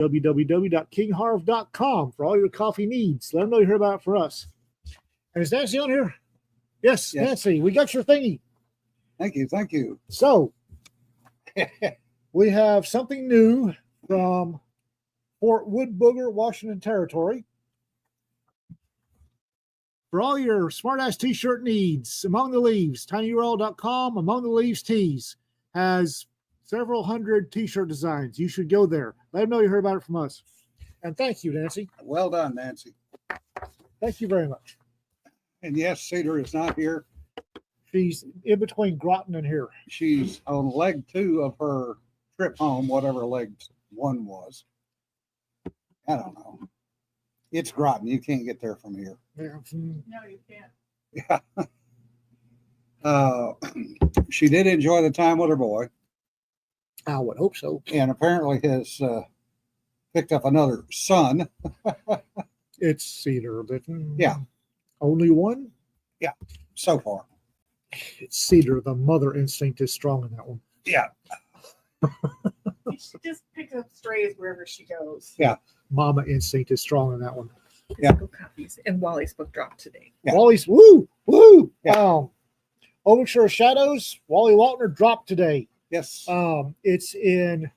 www.kingharv.com for all your coffee needs. Let them know you heard about it for us. And is Nancy on here? Yes, Nancy, we got your thingy. Thank you. Thank you. So we have something new from Fort Wood Booger, Washington Territory. For all your smart-ass t-shirt needs, Among the Leaves, tinyurl.com, Among the Leaves Tees has several hundred t-shirt designs. You should go there. Let them know you heard about it from us. And thank you, Nancy. Well done, Nancy. Thank you very much. And yes, Cedar is not here. She's in between Groton and here. She's on leg 2 of her trip home, whatever leg 1 was. I don't know. It's Groton. You can't get there from here. Yeah. No, you can't. Yeah. She did enjoy the time with her boy. I would hope so. And apparently has picked up another son. It's Cedar, but yeah. Only one? Yeah, so far. It's Cedar. The mother instinct is strong in that one. Yeah. She just picks up strays wherever she goes. Yeah. Mama instinct is strong in that one. Yeah. Copies. And Wally's book dropped today. Yeah. Wally's woo. Yeah. Overture of Shadows, Wally Waltner dropped today. Yes. It's in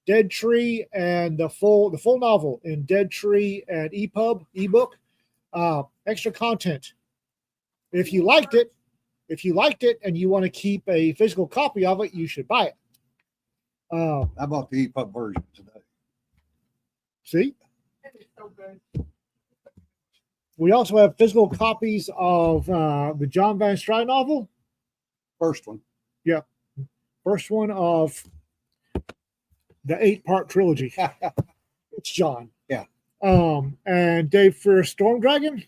Dead Tree and the full novel in Dead Tree and ebook. Extra content. If you liked it and you want to keep a physical copy of it, you should buy it. I bought the EPUB version today. See? It's so good. We also have physical copies of the John Van Stry novel. First one. Yeah. First one of the 8-part trilogy. It's John. Yeah. And Dave for Storm Dragon.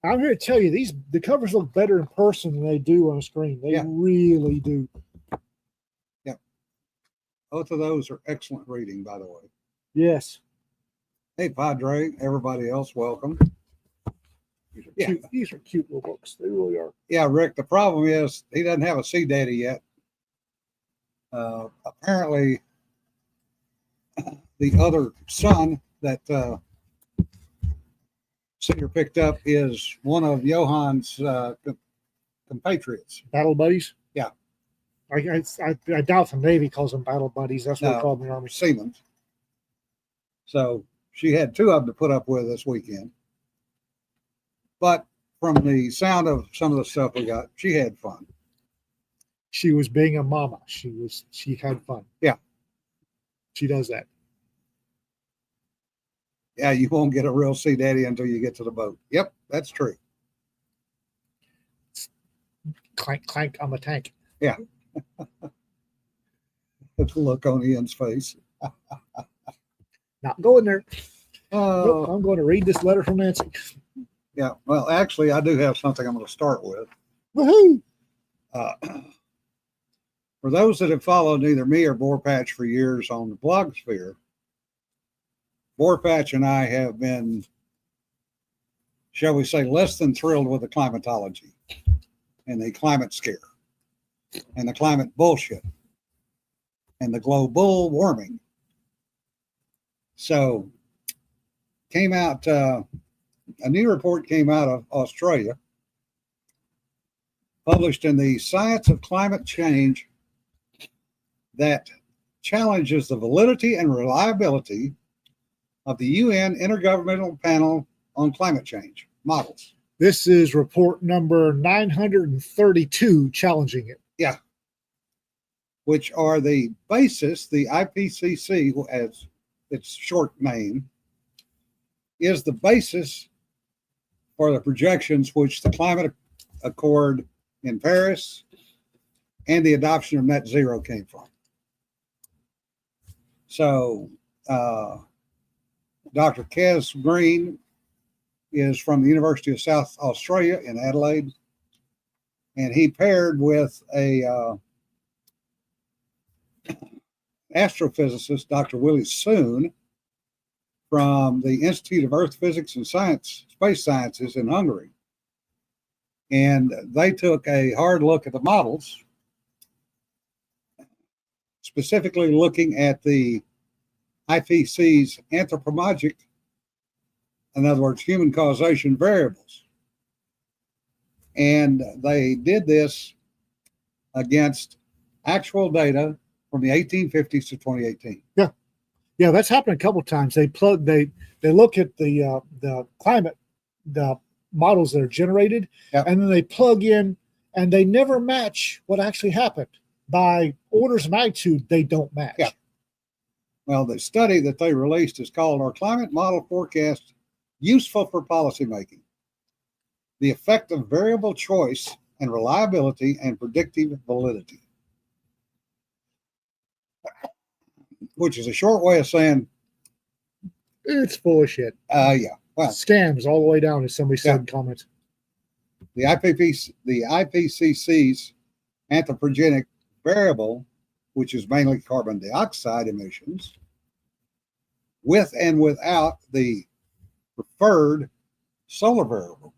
I'm here to tell you, the covers look better in person than they do on a screen. They really do. Yeah. Both of those are excellent reading, by the way. Yes. Hey, Padre, everybody else, welcome. These are cute little books. They really are. Yeah, Rick, the problem is he doesn't have a sea daddy yet. Apparently, the other son that Cedar picked up is one of Johan's compatriots. Battle buddies? Yeah. I doubt the Navy calls them battle buddies. That's what they call them in the Army. Seamen. So she had 2 of them to put up with this weekend. But from the sound of some of the stuff we got, she had fun. She was being a mama. She had fun. Yeah. She does that. Yeah, you won't get a real sea daddy until you get to the boat. Yep, that's true. Clank, clank, I'm a tank. Yeah. The look on Ian's face. Not going there. Nope, I'm going to read this letter from Nancy. Yeah, well, actually, I do have something I'm going to start with. Woohoo! For those that have followed either me or Boarpatch for years on the blog sphere, Boarpatch and I have been, shall we say, less than thrilled with the climatology and the climate scare and the climate bullshit and the global warming. So came out, a new report came out of Australia, published in the Science of Climate Change, that challenges the validity and reliability of the UN Intergovernmental Panel on Climate Change models. This is report number 932, challenging it. Yeah. Which are the basis, the IPCC, as its short name, is the basis for the projections which the Climate Accord in Paris and the adoption of net zero came from. So, Dr. Kez Green is from the University of South Australia in Adelaide, and he paired with a astrophysicist, Dr. Willie Soon, from the Institute of Earth Physics and Space Sciences in Hungary. And they took a hard look at the models, specifically looking at the IPCC's anthropomorphic, in other words, human causation variables. And they did this against actual data from the 1850s to 2018. Yeah, that's happened a couple of times. They look at the climate, the models that are generated, Yep. and then they plug in, and they never match what actually happened. By orders of magnitude, they don't match. Yeah. Well, the study that they released is called Our Climate Model Forecast Useful for Policymaking? The Effect of Variable Choice and Reliability and Predictive Validity. Which is a short way of saying, It's full of shit. yeah. Well, Scams all the way down, as somebody said Yeah. in comments. the IPCC's anthropogenic variable, which is mainly carbon dioxide emissions, with and without the preferred solar variable.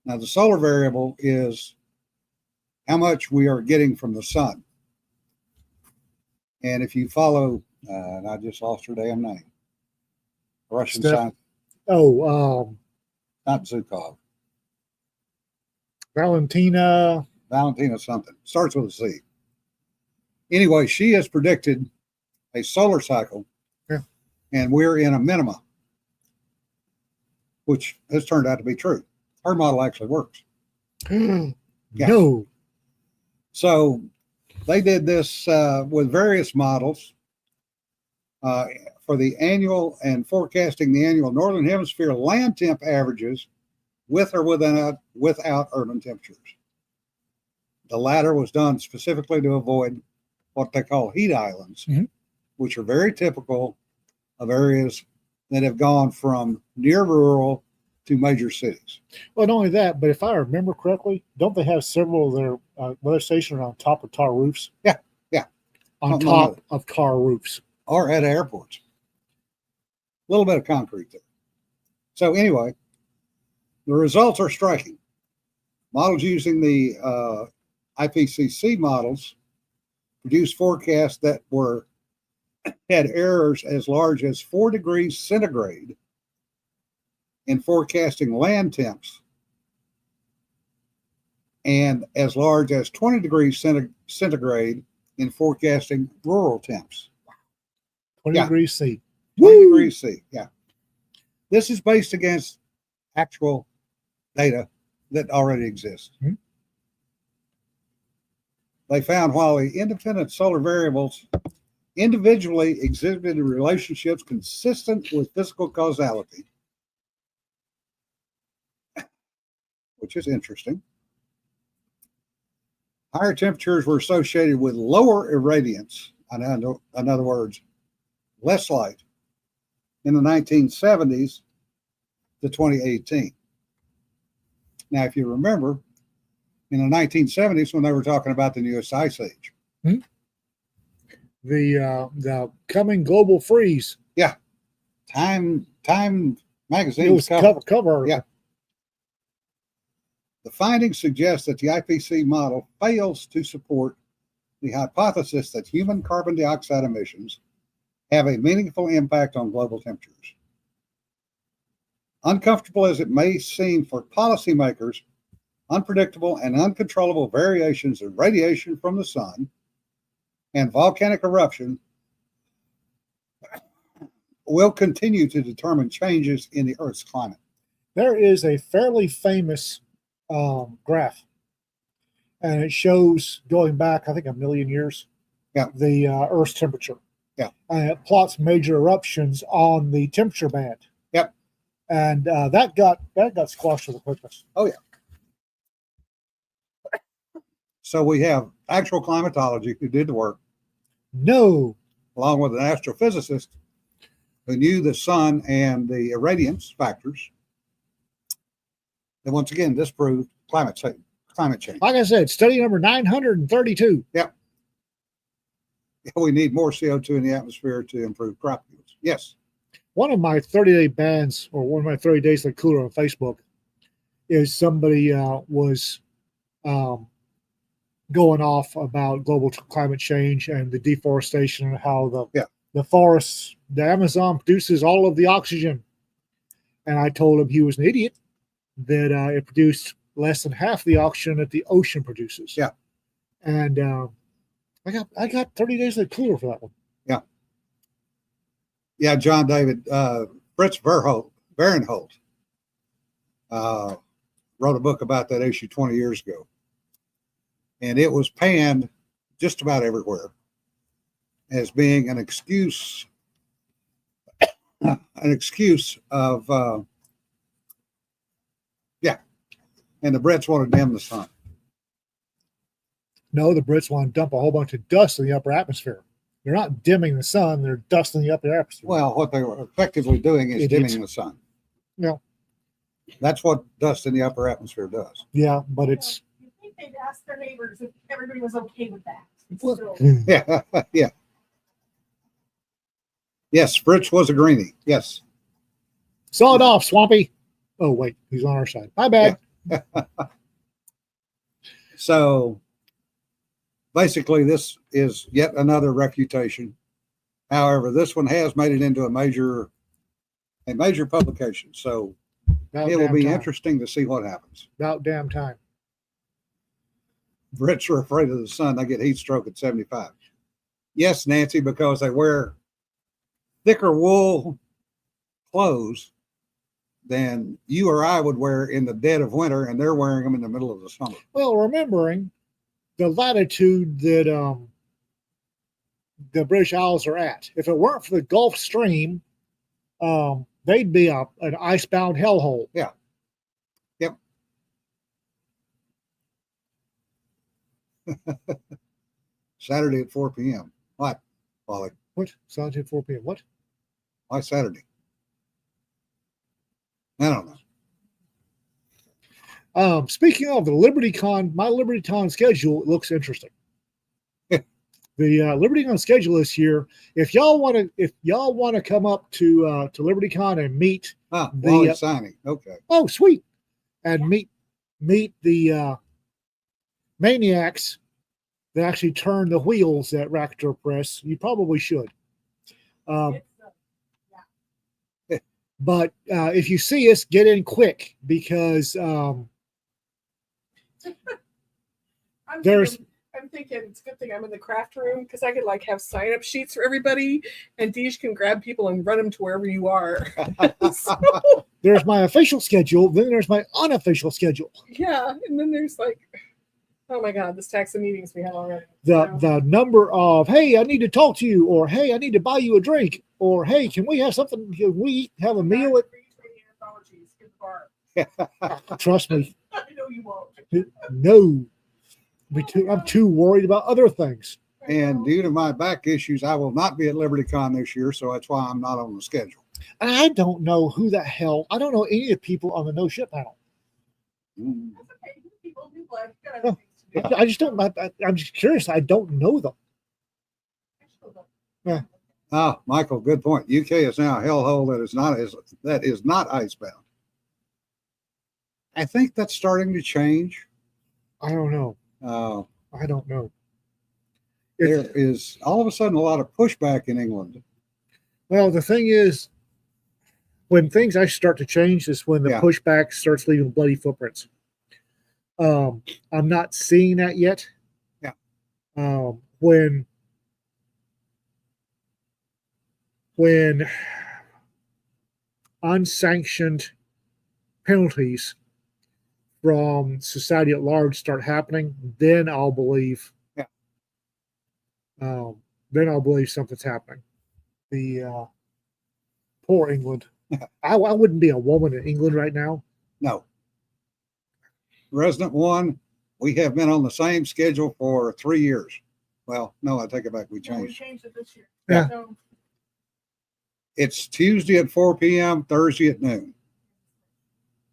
Now, the solar variable is how much we are getting from the sun. And if you follow, and I just lost her damn name, Russian Steph? scientist, not Zhukov, Valentina. Valentina something, starts with a C. Anyway, she has predicted a solar cycle, Yeah. and we're in a minima, which has turned out to be true. Her model actually works. No. So they did this with various models for the annual and forecasting the annual Northern Hemisphere land temp averages with or without urban temperatures. The latter was done specifically to avoid what they call heat islands, which are very typical of areas that have gone from near rural to major cities. Well, not only that, but if I remember correctly, don't they have several of their weather stations on top of tar roofs? Yeah. On Something top like of car roofs. Or at airports. A little bit of concrete there. So anyway, the results are striking. Models using the IPCC models produced forecasts that had errors as large as 4 degrees centigrade in forecasting land temps and as large as 20 degrees centigrade in forecasting rural temps. 20 Yeah. degrees C. 20 Woo! degrees C, yeah. This is based against actual data that already exists. Mhm. They found while the independent solar variables individually exhibited relationships consistent with physical causality, which is interesting. Higher temperatures were associated with lower irradiance, in other words, less light, in the 1970s to 2018. Now, if you remember, in the 1970s, when they were talking about the newest ice age, The coming global freeze. Time It magazine was cover article. Yeah. The findings suggest that the IPCC model fails to support the hypothesis that human carbon dioxide emissions have a meaningful impact on global temperatures. Uncomfortable as it may seem for policymakers, unpredictable and uncontrollable variations in radiation from the sun and volcanic eruption will continue to determine changes in the Earth's climate. There is a fairly famous graph, and it shows going back, I think, 1,000,000 years, the Earth's temperature. Yeah. And it plots major eruptions on the temperature band. Yep. And that got squashed with the quickness. Oh, yeah. So we have actual climatology who did the work, No. along with an astrophysicist who knew the sun and the irradiance factors. And once again, disproved climate change. Like I said, study number 932. We need more CO2 in the atmosphere to improve crop yields. Yes. One of my 30-day bans, or one of my 30 days like cooler on Facebook, is somebody was going off about global climate change and the deforestation and how the forests, the Amazon produces all of the oxygen. And I told him he was an idiot, that it produced less than half the oxygen that the ocean produces. Yeah. And I got 30 days of the cooler for that one. Yeah, John David, Fritz Barinholt wrote a book about that issue 20 years ago. And it was panned just about everywhere as being an excuse of, and the Brits want to dim the sun. No, the Brits want to dump a whole bunch of dust in the upper atmosphere. They're not dimming the sun, they're dusting the upper atmosphere. Well, what they were effectively doing is Idiots. dimming the sun. No. That's what dust in the upper atmosphere does. Yeah, but it's You think they'd ask their neighbors if everybody was okay with that? Well, So, Yeah, yeah. Yes, Fritz was a greenie. Yes. saw it off, Swampy. Oh wait, he's on our side. My bad. So basically, this is yet another refutation. However, this one has made it into a major publication. So About it will damn be time. interesting to see what happens. About damn time. Brits are afraid of the sun. They get heat stroke at 75. Yes, Nancy, because they wear thicker wool clothes than you or I would wear in the dead of winter, and they're wearing them in the middle of the summer. Well, remembering the latitude that the British Isles are at. If it weren't for the Gulf Stream, they'd be an icebound hellhole. Yeah. Yep. Saturday at 4 p.m. What, Wally? What? Saturday at 4 p.m. What? Why Saturday? I don't know. Speaking of the LibertyCon, my LibertyCon schedule looks interesting. The LibertyCon schedule this year. If y'all want to come up to LibertyCon and meet Wally signing. Okay. oh sweet, and meet the maniacs that actually turn the wheels at Ractor Press, you probably should. it's, But if you see us, get in quick because I'm There's- thinking it's a good thing I'm in the craft room because I could like have sign up sheets for everybody, and Deej can grab people and run them to wherever you are. So, there's my official schedule, then there's my unofficial schedule. yeah, and then there's like, oh my god, this tax of meetings we have already. The number of, hey, I need to talk to you, or hey, I need to buy you a drink, or hey, can we have something? Can we have a meal at? Anthologies in the bar. Trust me, I know you won't. no. I'm too worried about other things. And due to my back issues, I will not be at LibertyCon this year, so that's why I'm not on the schedule. And I don't know who the hell. I don't know any of the people on the No Shit panel. Mm. That's okay. People do life. Got other things to do. I just don't. I'm just curious. I don't know them. Michael, good point. UK is now a hellhole that is not icebound. I think that's starting to change. I don't know. I don't know. There is all of a sudden a lot of pushback in England. Well, the thing is, when things actually start to change is when the Yeah. pushback starts leaving bloody footprints. I'm not seeing that yet. Yeah. When unsanctioned penalties from society at large start happening, then I'll believe. Yeah. Then I'll believe something's happening. The poor England. I wouldn't be a woman in England right now. No. Resident one, we have been on the same schedule for 3 years. Well, no, I take it back. We No, we changed. changed it this year. Yeah. So, It's Tuesday at 4 p.m., Thursday at noon.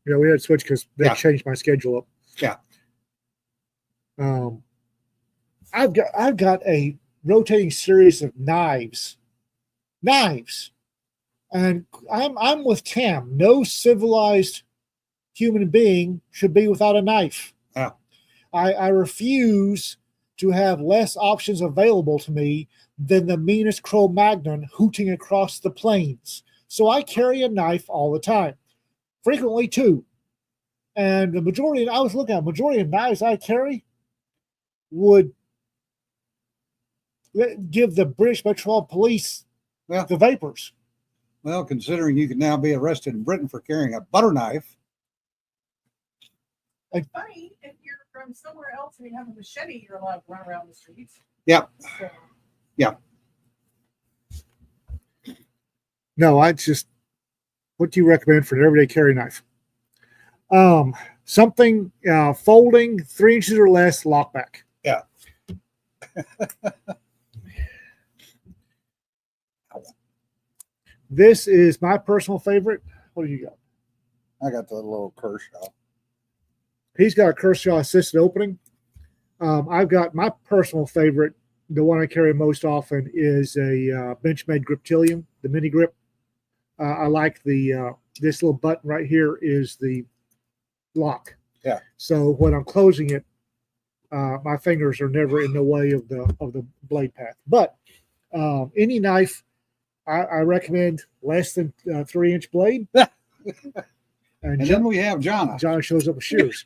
You know, we had to switch because they Yeah. changed my schedule up. Yeah. I've got a rotating series of knives, and I'm with Tam. No civilized human being should be without a knife. Yeah. I refuse to have less options available to me than the meanest Cro-Magnon hooting across the plains. So I carry a knife all the time, frequently two. And the majority, I was looking at, majority of knives I carry would give the British Metropolitan Police the vapors. Well, considering you can now be arrested in Britain for carrying a butter knife. It's funny, if you're from somewhere else and you have a machete, you're allowed to run around the streets. Yep. So. Yeah. No, I just, what do you recommend for an everyday carry knife? Something folding 3 inches or less, lockback. Yeah. This is my personal favorite. What do you got? I got the little Kershaw. He's got a Kershaw assisted opening. I've got my personal favorite. The one I carry most often is a Benchmade Griptilian, the mini grip. I like the this little button right here is the lock. Yeah. So when I'm closing it, my fingers are never in the way of the blade path. But any knife, I recommend less than 3-inch blade. And then we have Jonna. John shows up with shears.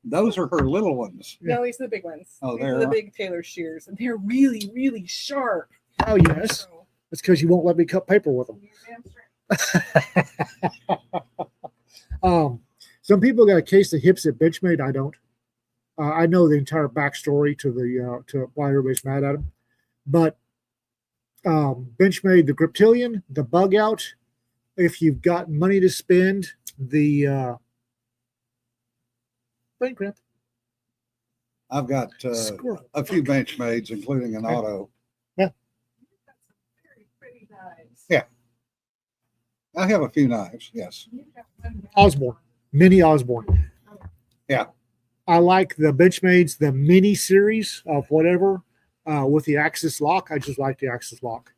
Those are her little ones. No, these are the big ones. Oh, these are the big Taylor shears, and they're really, really sharp. Oh yes, So, it's because you won't let me cut paper with them. you're damn straight. Some people got a case of hips at Benchmade. I don't. I know the entire backstory to why everybody's mad at him, but Benchmade, the Griptilian, the Bug Out. If you've got money to spend, the brain cramp. I've got a few Benchmades, including an auto. You've got some very pretty knives. Yeah. I have a few knives, yes. You've got one Osborne, mini Osborne. Yeah. I like the Benchmades, the mini series of whatever with the Axis lock. I just like the Axis lock.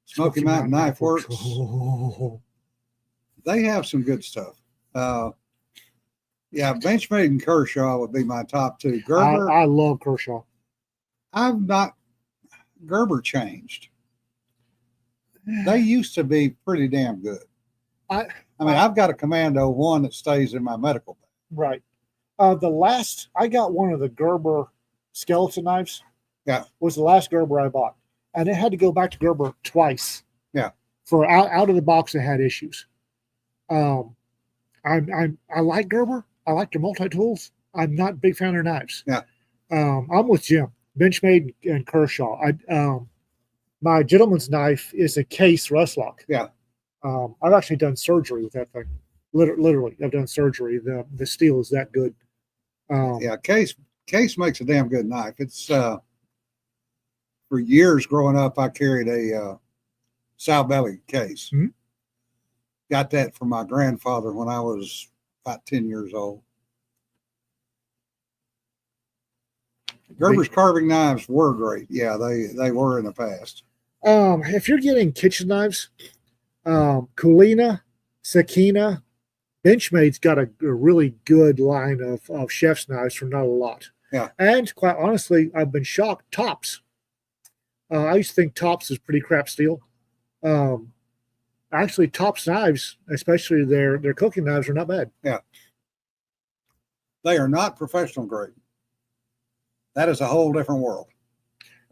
Smoky Mountain Knife Works. Oh. They have some good stuff. Yeah, Benchmade and Kershaw would be my top two. Gerber, I love Kershaw. I've not. Gerber changed. They used to be pretty damn good. I mean, I've got a Commando 1 that stays in my medical bag. Right. I got one of the Gerber skeleton knives. Yeah. Was the last Gerber I bought. And it had to go back to Gerber twice. Yeah. For out of the box, it had issues. I like Gerber. I like their multi-tools. I'm not a big fan of their knives. Yeah. I'm with Jim. Benchmade and Kershaw. My gentleman's knife is a case rust lock. Yeah. I've actually done surgery with that thing. Literally, I've done surgery. The steel is that good. Yeah, Case makes a damn good knife. It's for years growing up, I carried a sow belly case. Mm-hmm. Got that from my grandfather when I was about 10 years old. Gerber's carving knives were great. Yeah, they were in the past. If you're getting kitchen knives, Kulina, Sakina, Benchmade's got a really good line of chef's knives for not a lot. Yeah. And quite honestly, I've been shocked. Tops. I used to think Tops is pretty crap steel. Actually, Tops knives, especially their cooking knives, are not bad. Yeah. They are not professional grade. That is a whole different world.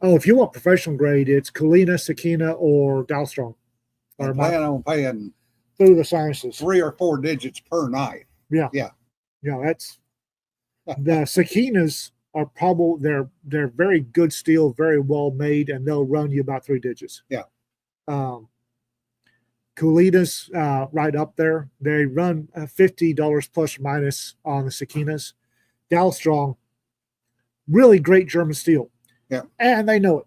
Oh, if you want professional grade, it's Kulina, Sakina, or Dalstrong. I plan on paying through the sciences 3 or 4 digits per knife. Yeah. Yeah. Yeah, that's the Sakinas are probably they're very good steel, very well made, and they'll run you about 3 digits. Yeah. Kulina's right up there. They run $50 plus or minus on the Sakinas. Dalstrong, really great German steel. Yeah. And they know it.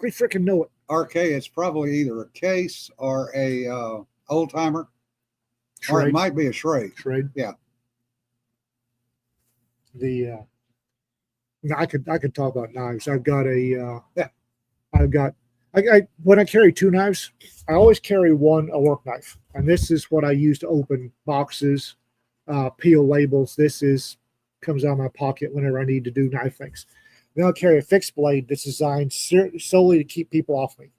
They freaking know it. RK, it's probably either a case or a old timer, or it might be a Schrade. Schrade. Yeah. I could talk about knives. I've got when I carry 2 knives, I always carry a work knife, and this is what I use to open boxes, peel labels. This is comes out of my pocket whenever I need to do knife things. Then I'll carry a fixed blade that's designed solely to keep people off me.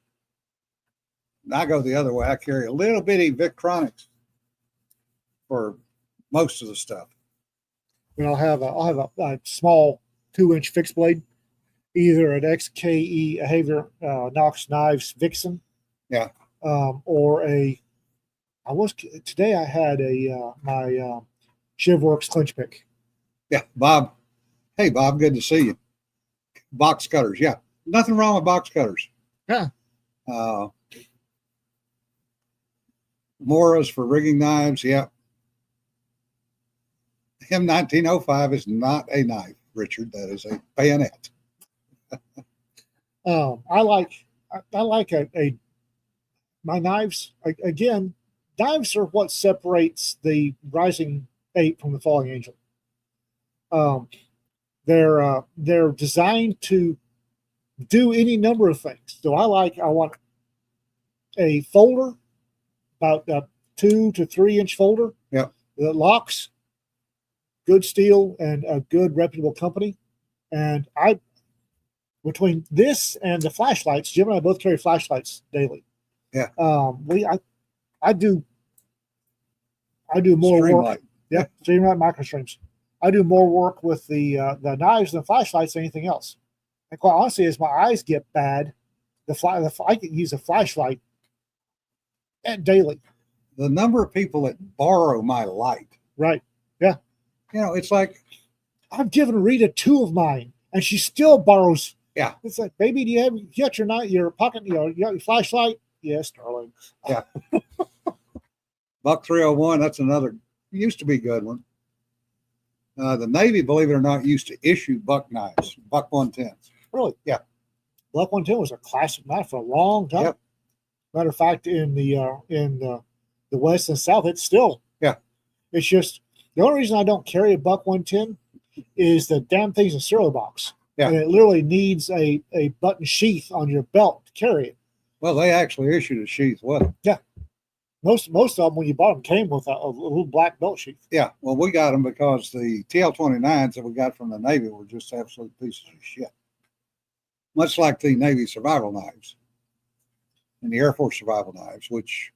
I go the other way. I carry a little bitty Victronics for most of the stuff. And I'll have a small 2-inch fixed blade, either an XKE Haver Knox Knives Vixen, Yeah, or today I had my Shivworks clinch pick. yeah. Bob, hey Bob, good to see you. Box cutters, yeah. Nothing wrong with box cutters. Yeah. Moras for rigging knives, yeah. M1905 is not a knife, Richard. That is a bayonet. I like my knives. Again, knives are what separates the rising ape from the falling angel. They're designed to do any number of things. So I want a folder, about a 2 to 3 inch folder. Yeah. That locks, good steel, and a good reputable company. And between this and the flashlights, Jim and I both carry flashlights daily. Yeah. I do more Stream work. light. Yeah, Streamlight microstreams. I do more work with the knives and flashlights than anything else. And quite honestly, as my eyes get bad, I can use a flashlight daily. The number of people that borrow my light, Right. Yeah. it's like, I've given Rita 2 of mine, and she still borrows. Yeah. It's like, baby, do you got your pocket, you got your flashlight? Yes, darling. Yeah. Buck 301, that's another, used to be a good one. The Navy, believe it or not, used to issue buck knives, buck 110s. Really? Yeah. Buck 110 was a classic knife for a long time. Yep. Matter of fact, in the West and South, it's still. Yeah. It's just the only reason I don't carry a Buck 110 is the damn thing's a cereal box. Yeah. And it literally needs a button sheath on your belt to carry it. Well, they actually issued a sheath with them. Yeah. Most of them, when you bought them, came with a little black belt sheath. Yeah. Well, we got them because the TL-29s that we got from the Navy were just absolute pieces of shit. Much like the Navy survival knives and the Air Force survival knives, which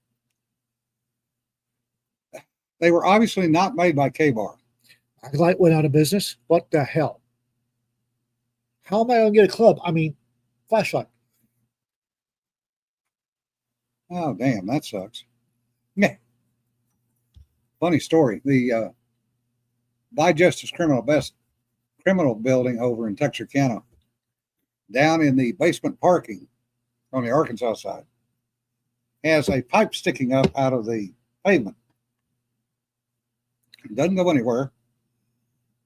they were obviously not made by K-Bar. Light went out of business. What the hell? How am I going to get a club? I mean, flashlight. Oh, damn, that sucks. Yeah. Funny story. The Justice Criminal Building over in Texarkana, down in the basement parking on the Arkansas side, has a pipe sticking up out of the pavement. It doesn't go anywhere.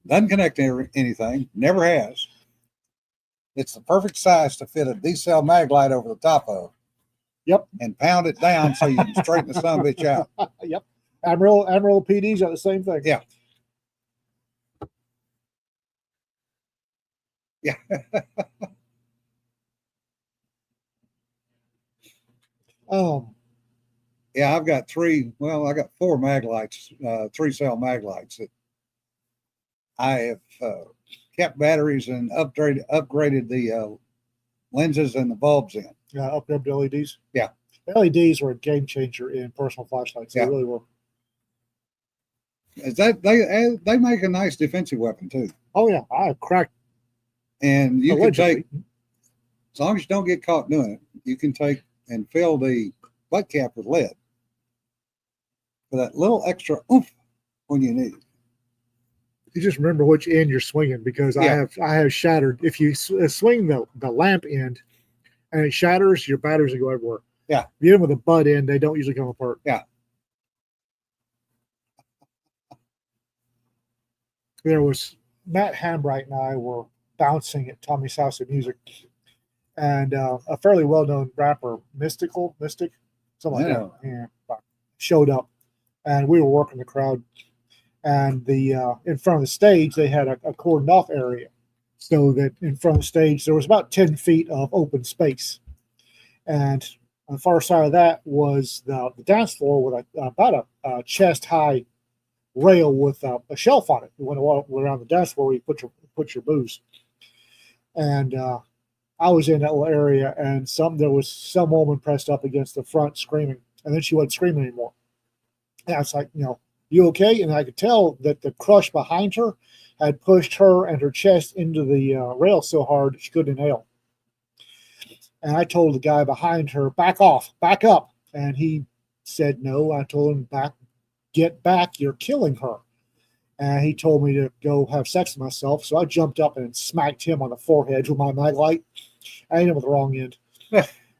Doesn't connect to anything. Never has. It's the perfect size to fit a D-cell mag light over the top of. Yep. And pound it down so you can straighten the son of a bitch out. Yep. Admiral PD's got the same thing. Yeah. Yeah. Yeah, I've got I got 4 mag lights, 3-cell mag lights that I have kept batteries and upgraded the lenses and the bulbs in. Yeah, upgraded LEDs. Yeah. The LEDs were a game changer in personal flashlights. They Yeah. really were. Is that they make a nice defensive weapon too. Oh yeah, I cracked. And you Allegedly. can take, as long as you don't get caught doing it, you can take and fill the butt cap with lead for that little extra oomph when you need it. You just remember which end you're swinging, because Yeah. I have shattered. If you swing the lamp end and it shatters, your batteries will go everywhere. Yeah. Even with a butt end, they don't usually come apart. Yeah. There was Matt Hambright and I were bouncing at Tommy Salsa Music, and a fairly well-known rapper, Mystic, something like Yeah. that, showed up, and we were working the crowd. And in front of the stage, they had a cordoned off area, so that in front of the stage there was about 10 feet of open space, and on the far side of that was the dance floor with about a chest high rail with a shelf on it. It went around the desk where we put your booze. And I was in that little area, and there was some woman pressed up against the front screaming, and then she wasn't screaming anymore. And I was like, you okay? And I could tell that the crush behind her had pushed her and her chest into the rail so hard she couldn't inhale. And I told the guy behind her, back off, back up. And he said no. I told him, get back, you're killing her. And he told me to go have sex with myself. So I jumped up and smacked him on the forehead with my mag light. I hit him with the wrong end.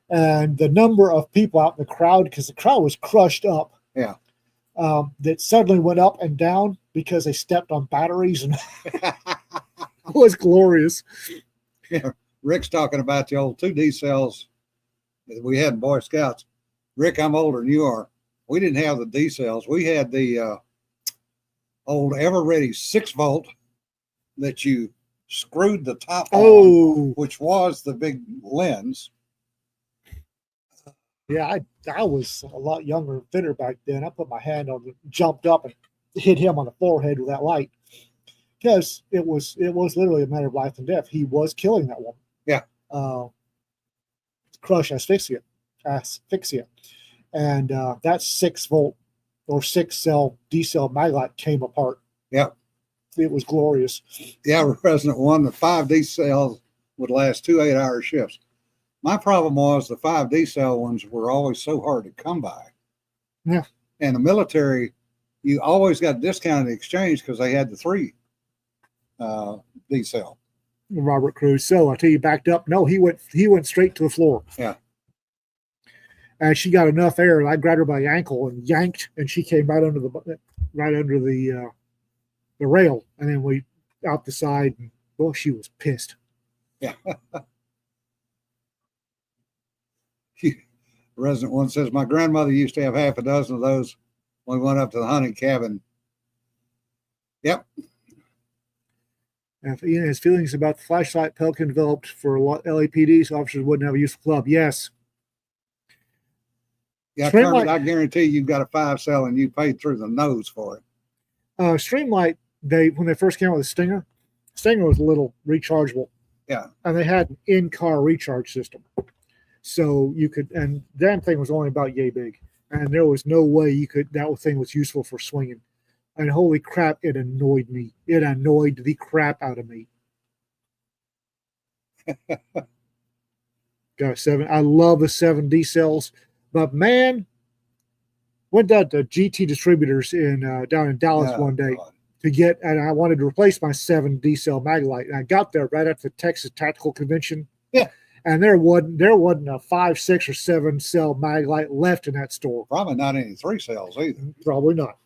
And the number of people out in the crowd, because the crowd was crushed up, that suddenly went up and down because they stepped on batteries, and it was glorious. Yeah. Rick's talking about the old 2D cells that we had in Boy Scouts. Rick, I'm older than you are. We didn't have the D cells. We had the old Ever-Ready 6-volt that you screwed the top on, which was the big lens. Yeah, I was a lot younger and fitter back then. I put my hand on it, jumped up, and hit him on the forehead with that light, because it was literally a matter of life and death. He was killing that woman. Yeah. Crush asphyxia, and that 6-volt or 6-cell D-cell maglite came apart. Yeah. It was glorious. Yeah, Resident 1, the 5D cells would last 2 8-hour shifts. My problem was the 5D cell ones were always so hard to come by. Yeah. And the military, you always got a discount in the exchange because they had the 3 D cell. Robert Cruz. So I tell you, backed up. No, he went straight to the floor. Yeah. And she got enough air, and I grabbed her by the ankle and yanked, and she came right under the rail, and then we out the side. And, well, she was pissed. Yeah. Resident 1 says, my grandmother used to have half a dozen of those when we went up to the hunting cabin. Yep. And Ian has feelings about the flashlight Pelican developed for LAPD, so officers wouldn't have a useful club. Yes. Yeah, Kermit, I guarantee you've got a 5-cell and you paid through the nose for it. Streamlight, when they first came out with the Stinger was a little rechargeable. Yeah. And they had an in-car recharge system. So you could, and that thing was only about yay big. And there was no way that thing was useful for swinging. And holy crap, it annoyed me. It annoyed the crap out of me. Got 7. I love the 7D cells. But man, went down to GT Distributors down in Dallas one day and I wanted to replace my 7D cell Maglite. And I got there right after the Texas Tactical Convention. Yeah. And there wasn't a 5, 6, or 7 cell Maglite left in that store. Probably not any 3 cells either. Probably not.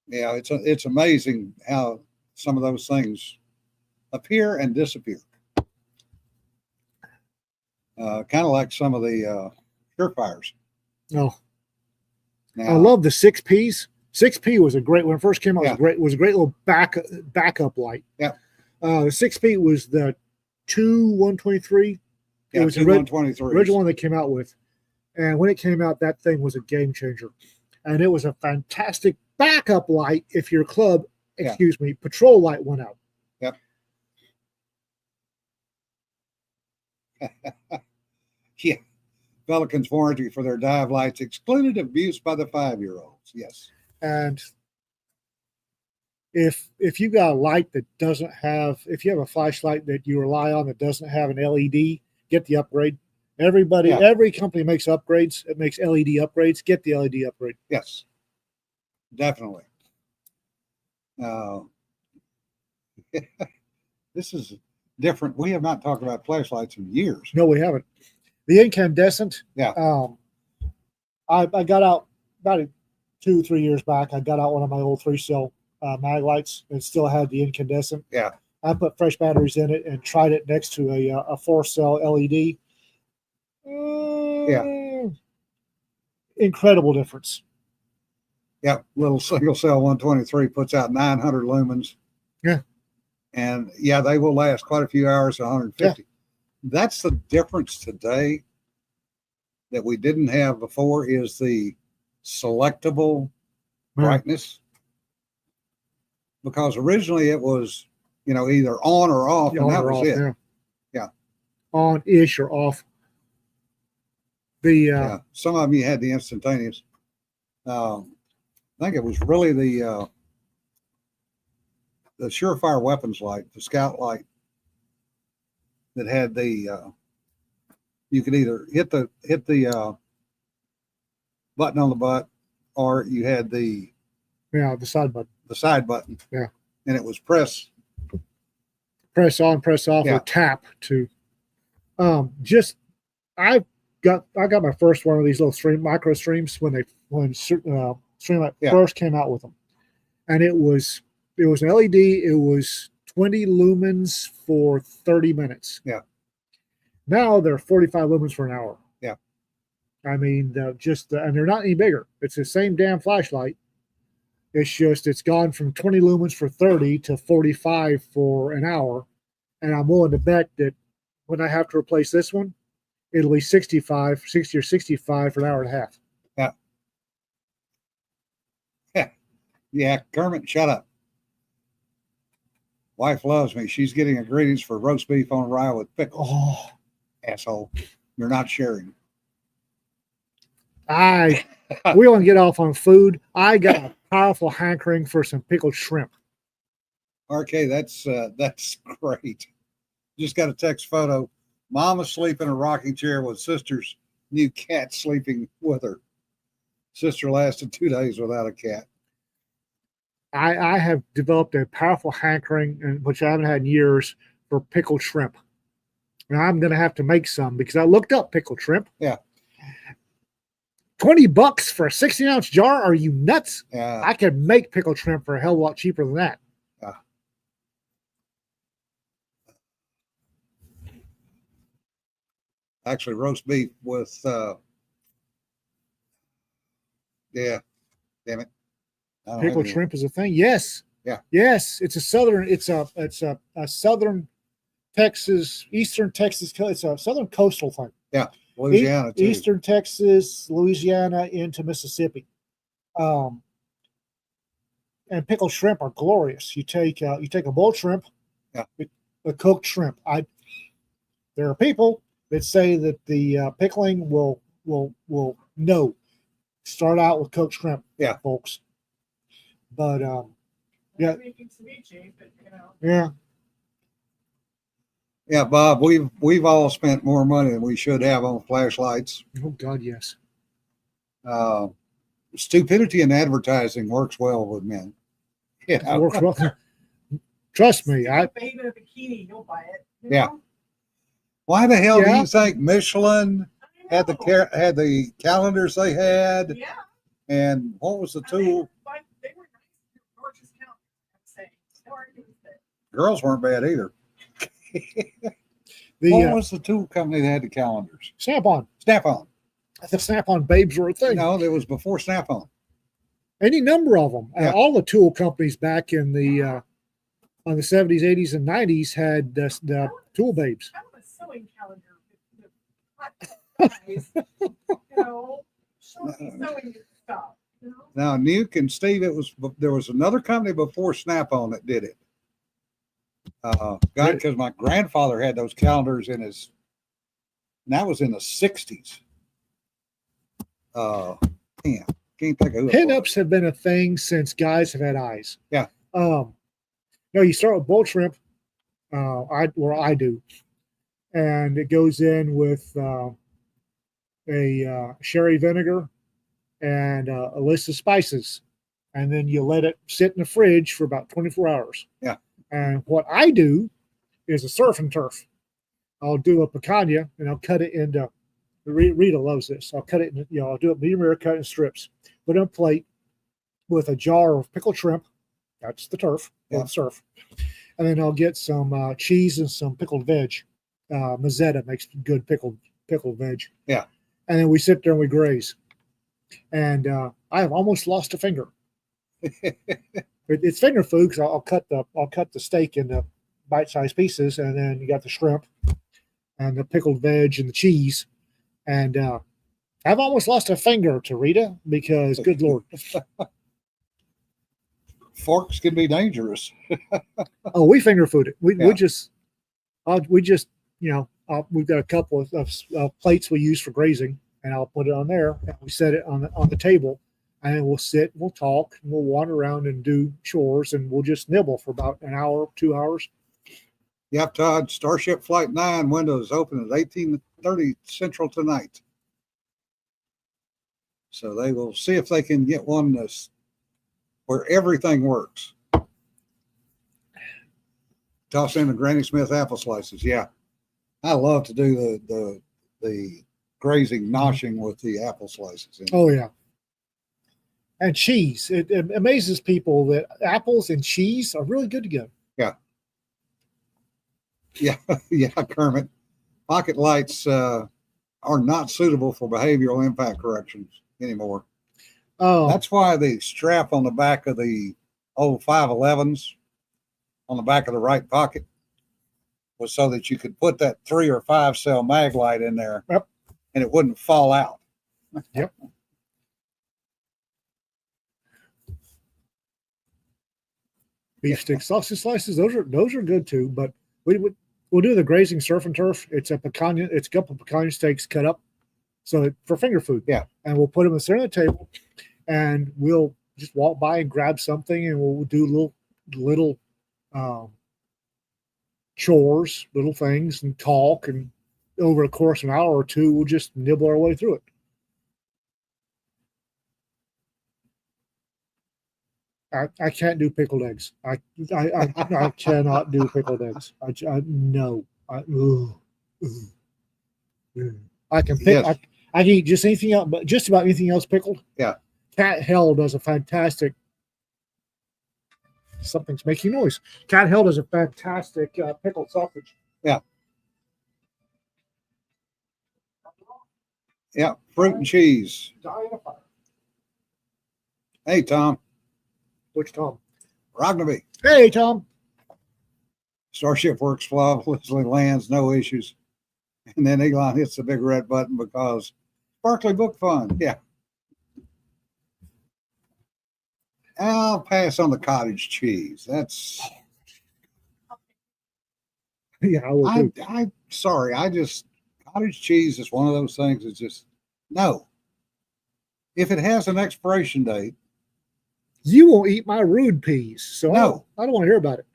Yeah, it's amazing how some of those things appear and disappear. Kind of like some of the Surefires. Oh, now, I love the 6Ps. 6P was a great when it first came out. Yeah. It was a great little backup light. Yeah. The 6P was the 123. Yeah, it was the 123. original one they came out with, and when it came out, that thing was a game changer, and it was a fantastic backup light if your club, patrol light went out. Yep. Yeah. Pelican's warranty for their dive lights excluded abuse by the 5-year-olds. Yes. And if you got a light that doesn't have, if you have a flashlight that you rely on that doesn't have an LED, get the upgrade. Every company makes upgrades. It makes LED upgrades. Get the LED upgrade. Yes. Definitely. This is different. We have not talked about flashlights in years. No, we haven't. The incandescent. Yeah. I got out about 2-3 years back. I got out one of my old 3-cell mag lights and still had the incandescent. Yeah. I put fresh batteries in it and tried it next to a 4-cell LED. Yeah. Incredible difference. Yeah. Little single cell 123 puts out 900 lumens. Yeah. And yeah, they will last quite a few hours, 150. Yeah. That's the difference today that we didn't have before is the selectable brightness. because originally it was, either on or off, and On that or was off, it. yeah. Yeah. On-ish or off. The Yeah, some of them you had the instantaneous. I think it was really the surefire weapons light, the scout light, that had the you could either hit the button on the butt, or you had the side button. the side button. Yeah. And it was press. Press on, press off, Yeah. or tap to. I got my first one of these little micro streams when Streamlight Yeah. first came out with them, and it was an LED. It was 20 lumens for 30 minutes. Yeah. Now they're 45 lumens for an hour. Yeah. I mean, and they're not any bigger. It's the same damn flashlight. It's just it's gone from 20 lumens for 30 to 45 for an hour, and I'm willing to bet that when I have to replace this one, it'll be 60 or 65 for an hour and a half. Yeah, Kermit, shut up. Wife loves me. She's getting a greetings for roast beef on rye with pickles. Oh, Asshole. You're not sharing. we want to get off on food. I got a powerful hankering for some pickled shrimp. RK, that's great. Just got a text photo. Mom asleep in a rocking chair with sister's new cat sleeping with her. Sister lasted 2 days without a cat. I have developed a powerful hankering, which I haven't had in years, for pickled shrimp. And I'm going to have to make some because I looked up pickled shrimp. Yeah. $20 for a 16-ounce jar? Are you nuts? Yeah. I could make pickled shrimp for a hell of a lot cheaper than that. Yeah. Actually, roast beef with yeah, damn it. Pickled shrimp is a thing. Yes. Yeah. Yes. It's a southern southern Texas, eastern Texas. It's a southern coastal thing. Yeah. Louisiana too. Eastern Texas, Louisiana into Mississippi. And pickled shrimp are glorious. You take a boiled shrimp, Yeah. a cooked shrimp. There are people that say that the pickling will no. Start out with cooked shrimp, Yeah. folks. But yeah. Making ceviche, but yeah. Yeah, Bob, we've all spent more money than we should have on flashlights. Oh God, yes. Stupidity in advertising works well with men. Yeah. It works well. Trust me, babe in a bikini, you'll buy it. Yeah. Why the hell do Yeah. you think Michelin had the calendars they had? Yeah. And what was the tool? They were nice. Gorgeous calendars, I'm saying. No argument with it. Girls weren't bad either. What the was the tool company that had the calendars? Snap-on. Snap-on. The Snap-on babes were a thing. No, it was before Snap-on. Any number of them. Yeah. All the tool companies back in the on the 70s, 80s, and 90s had the tool babes. I want a sewing calendar with hot guys, show me sewing stuff. Now, Nuke and Steve, there was another company before Snap-on that did it. Because my grandfather had those calendars and that was in the 60s. Can't think of who it Pinups was. have been a thing since guys have had eyes. Yeah. You start with boiled shrimp. I do, and it goes in with a sherry vinegar and a list of spices, and then you let it sit in the fridge for about 24 hours. Yeah. And what I do is a surf and turf. I'll do a picanha and I'll cut it into. Rita loves this. I'll cut it in. I'll do it medium rare, cut in strips. Put it on a plate with a jar of pickled shrimp. That's the turf, or Yeah. the surf. And then I'll get some cheese and some pickled veg. Mazzetta makes good pickled veg. Yeah. And then we sit there and we graze. And I have almost lost a finger. It's finger food because I'll cut the steak into bite-sized pieces, and then you got the shrimp and the pickled veg and the cheese. And I've almost lost a finger to Rita because, good Lord. Forks can be dangerous. Oh, we finger food it. We Yeah. just we've got a couple of plates we use for grazing, and I'll put it on there, and we set it on the table, and we'll sit, we'll talk, and we'll wander around and do chores, and we'll just nibble for about an hour, 2 hours. Yep, Todd. Starship Flight 9 windows open at 18:30 Central tonight. So they will see if they can get one where everything works. Toss in the Granny Smith apple slices. Yeah, I love to do the grazing noshing with the apple slices. Oh yeah, and cheese. It amazes people that apples and cheese are really good together. Yeah, yeah, Kermit. Pocket lights are not suitable for behavioral impact corrections anymore. Oh, That's why the strap on the back of the old 511s on the back of the right pocket was so that you could put that 3 or 5 cell mag light in there. Yep. And it wouldn't fall out. Yep. Beef stick sausage slices. Those are good too. But we'll do the grazing surf and turf. It's a couple of pecan steaks cut up, so for finger food. Yeah. And we'll put them in the center of the table, and we'll just walk by and grab something, and we'll do little chores, little things, and talk, and over the course of an hour or two, we'll just nibble our way through it. I can't do pickled eggs. I cannot do pickled eggs. No. I can pick. Yes. I can eat just anything else, but just about anything else pickled. Yeah. Cat Hell does a fantastic. Something's making noise. Cat Hell does a fantastic pickled sausage. Yeah. Yeah. Fruit and cheese. Hey, Tom. Which Tom? Rognaby. Hey, Tom. Starship works flawlessly, lands, no issues. And then Elon hits the big red button because Sparkly Book Fund. Yeah. I'll pass on the cottage cheese. That's Yeah, I will too. I'm sorry. Cottage cheese is one of those things that's just no. If it has an expiration date, You won't eat my rude peas, so No. I don't want to hear about it.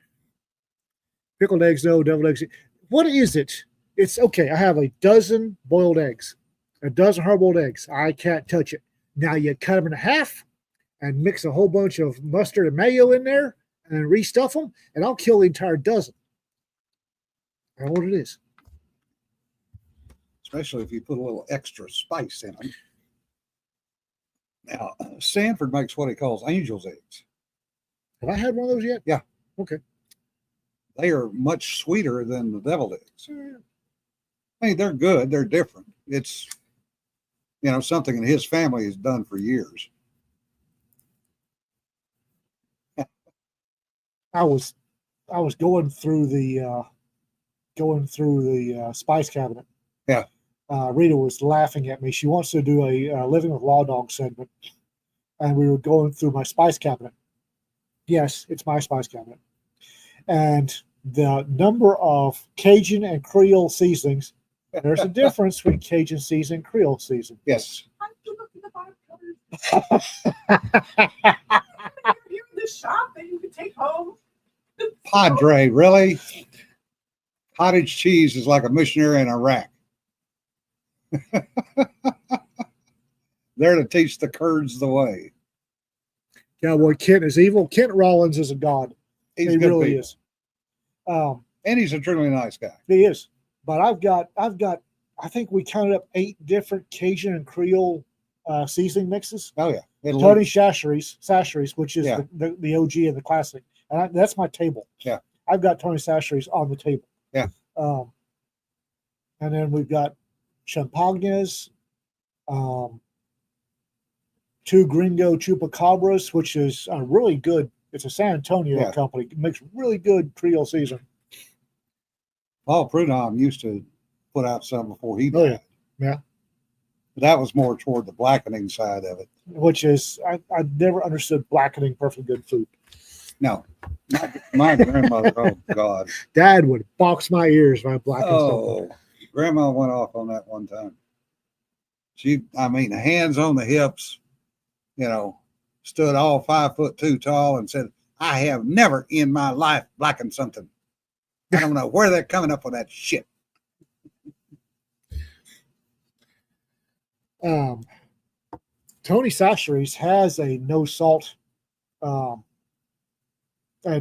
Pickled eggs, no. Deviled eggs. What is it? It's okay. I have a dozen boiled eggs, a dozen hard-boiled eggs. I can't touch it. Now you cut them in half and mix a whole bunch of mustard and mayo in there and restuff them, and I'll kill the entire dozen. I know what it is. especially if you put a little extra spice in them. Now, Sanford makes what he calls angel's eggs. Have I had one of those yet? Yeah. Okay. They are much sweeter than the deviled eggs. Hey, they're good. They're different. It's, something that his family has done for years. I was going through the spice cabinet. Yeah. Rita was laughing at me. She wants to do a Living with Law Dog segment, and we were going through my spice cabinet. Yes, it's my spice cabinet, and the number of Cajun and Creole seasonings. There's a difference between Cajun season and Creole season. Yes. Here in this shop that you can take home. Padre, really? Cottage cheese is like a missionary in Iraq. There to teach the Kurds the way. Cowboy Kent is evil. Kent Rollins is a god. He's He good really people. is. And he's a truly nice guy. He is. But I've got. I think we counted up 8 different Cajun and Creole seasoning mixes. Oh yeah. Tony Chachere's, which is Yeah. the OG and the classic, and that's my table. Yeah. I've got Tony Chachere's on the table. Yeah. And then we've got Champagnes, 2 Gringo Chupacabras, which is a really good. It's a San Antonio Yeah. company. It makes really good Creole seasoning. Paul Prudhomme used to put out some before he died. Oh, yeah. Yeah. But that was more toward the blackening side of it. Which is I never understood blackening perfectly good food. No, my grandmother. Oh God. Dad would box my ears if I blackened something. Oh, grandma went off on that one time. I mean, hands on the hips, stood all 5'2" tall and said, I have never in my life blackened something. I don't know where they're coming up with that shit. Tony Sacheries has a no salt and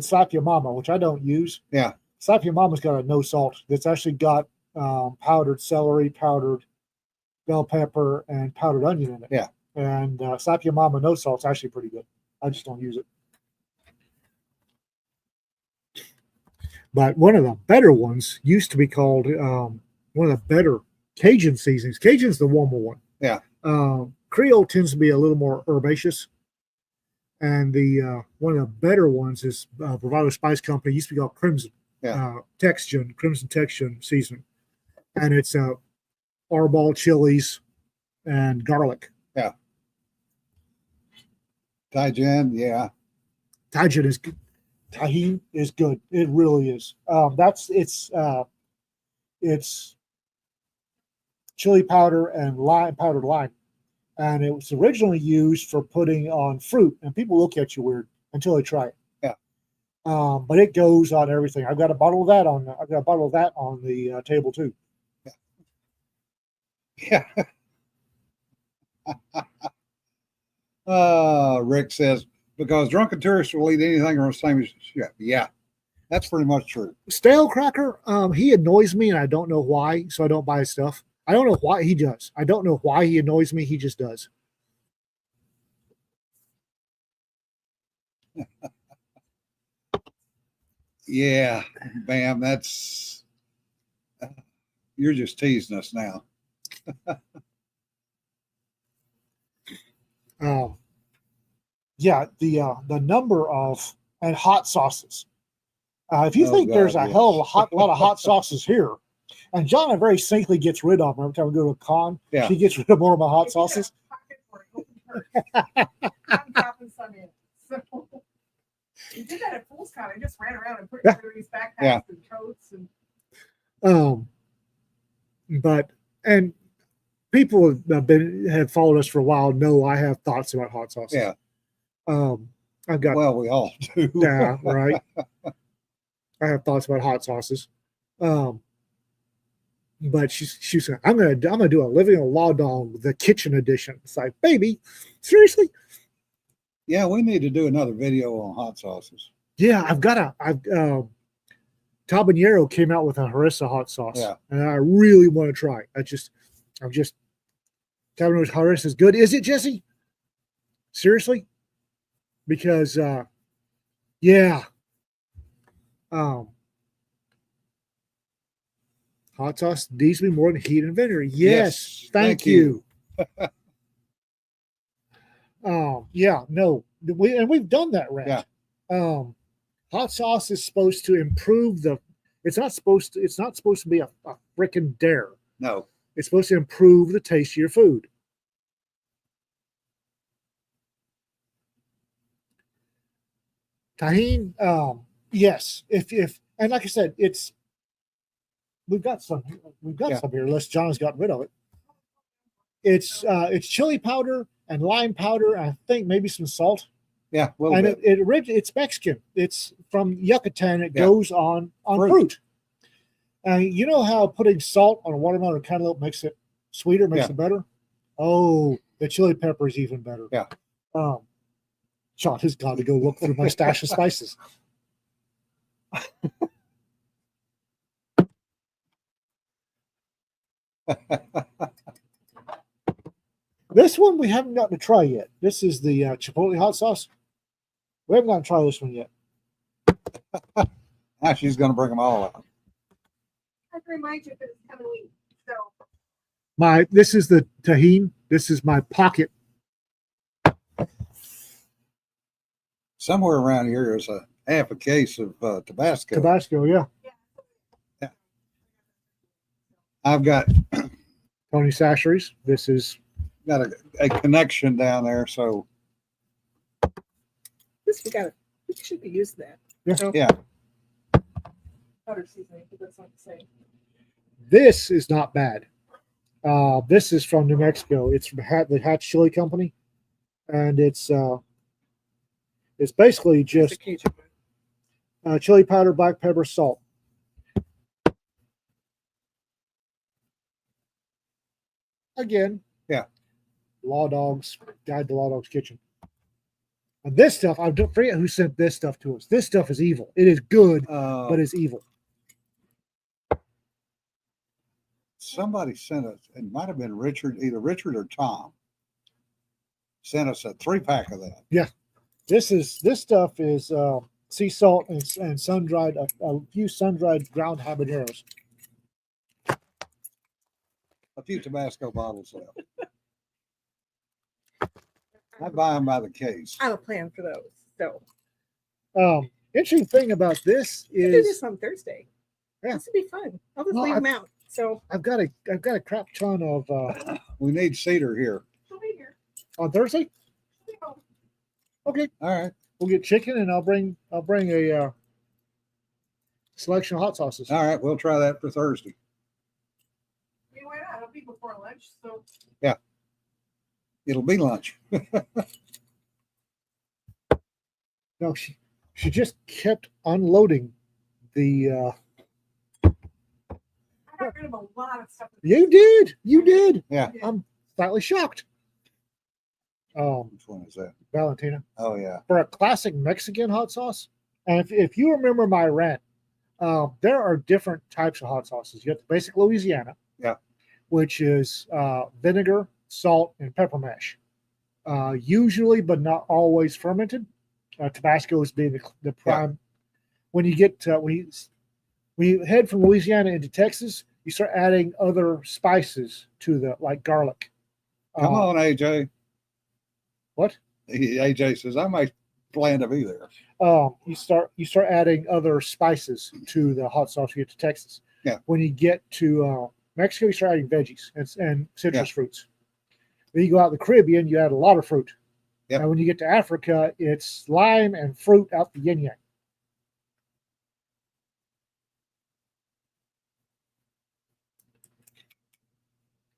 Slap Your Mama, which I don't use. Yeah. Slap Your Mama's got a no salt that's actually got powdered celery, powdered bell pepper, and powdered onion in it. Yeah. And Slap Your Mama no salt's actually pretty good. I just don't use it. But one of the better ones used to be called one of the better Cajun seasonings. Cajun's the warmer one. Yeah. Creole tends to be a little more herbaceous. And the one of the better ones is Bravado Spice Company. Used to be called Crimson. Yeah. Crimson Texture seasoning. And it's arbol chilies and garlic. Yeah. Tajin, yeah. Tajin is good. Tahini is good. It really is. It's chili powder and powdered lime, and it was originally used for putting on fruit. And people look at you weird until they try it. Yeah. But it goes on everything. I've got a bottle of that on. I've got a bottle of that on the table too. Yeah. Rick says, because drunken tourists will eat anything or the same as shit. Yeah, that's pretty much true. Stale cracker, he annoys me, and I don't know why, so I don't buy his stuff. I don't know why he does. I don't know why he annoys me. He just does. Yeah, Bam, you're just teasing us now. Yeah, the number of and hot sauces. If you think there's a hell of a lot of hot sauces here, and Jonna very safely gets rid of them every time we go to a con. Yeah. She gets rid of more of my hot sauces. I'm dropping some in. So we did that at Fool's Con. I just ran around and put everybody's backpacks and coats and. And people have followed us for a while know I have thoughts about hot sauces. Yeah. I've got. Well, we all do. Yeah, right. I have thoughts about hot sauces. But she's like, I'm gonna do a living a law dog, the kitchen edition. It's like, baby, seriously? Yeah, we need to do another video on hot sauces. Yeah, Tabanero came out with a harissa hot sauce. Yeah. And I really want to try. Tabanero's harissa is good. Is it, Jesse? Seriously? Because hot sauce needs to be more than heat and vinegar. Yes, thank you. We've done that, Rand. Yeah. Hot sauce is supposed to improve it's not supposed to be a frickin' dare. No. It's supposed to improve the taste of your food. Tahini, yes. If and like I said, we've got some here, unless John's gotten rid of it. It's chili powder and lime powder, and I think maybe some salt. Yeah, and it's Mexican. It's from Yucatan. It goes on fruit. And you know how putting salt on a watermelon or cantaloupe makes it sweeter, makes it better? Oh, the chili pepper is even better. Yeah. John has got to go look through my stash of spices. This one we haven't gotten to try yet. This is the Chipotle hot sauce. We haven't gotten to try this one yet. Now she's going to bring them all up. I have to remind you that it's coming week. So. This is the tahini. This is my pocket. Somewhere around here is a half a case of Tabasco. Tabasco, yeah. I've got Tony Sacheries. This is got a connection down there, so We got We should be used to that. Yeah. Butter seasoning, but that's not the same. This is not bad. This is from New Mexico. It's from the Hatch Chili Company, and it's basically It's the just Cajun one. chili powder, black pepper, salt. Again, Yeah. Law Dogs, Guide to Law Dogs Kitchen. And this stuff, I don't forget who sent this stuff to us. This stuff is evil. It is good, but it's evil. Somebody sent us, it might have been Richard, either Richard or Tom, sent us a 3-pack of that. This stuff is sea salt and sun dried, a few sun dried ground habaneros. A few Tabasco bottles left. I buy them by the case. I have a plan for those. So Interesting thing about this we do is this on Thursday. Yeah. This would be fun. I'll just Well, leave them out. So I've got a crap ton of We need Cedar here. she'll be here. on Thursday. She'll be home. Okay, All right. we'll get chicken and I'll bring a selection of hot sauces. All right. We'll try that for Thursday. I mean, why not? It'll be before lunch. So It'll be lunch. No, she just kept unloading the. I got rid of a lot of stuff. You did. Yeah. I'm slightly shocked. Which one is that? Valentina, Oh, yeah. for a classic Mexican hot sauce. And if you remember my rant, there are different types of hot sauces. You have the basic Louisiana, Yeah. which is vinegar, salt, and pepper mash. Usually, but not always fermented. Tabasco is being the prime. When you get when you head from Louisiana into Texas, you start adding other spices to like garlic. Come on, AJ. What? AJ says, I might plan to be there. You start adding other spices to the hot sauce you get to Texas. Yeah. When you get to Mexico, you start adding veggies and citrus Yeah. fruits. Then you go out in the Caribbean, you add a lot of fruit. Yep. And when you get to Africa, it's lime and fruit out the yin yang.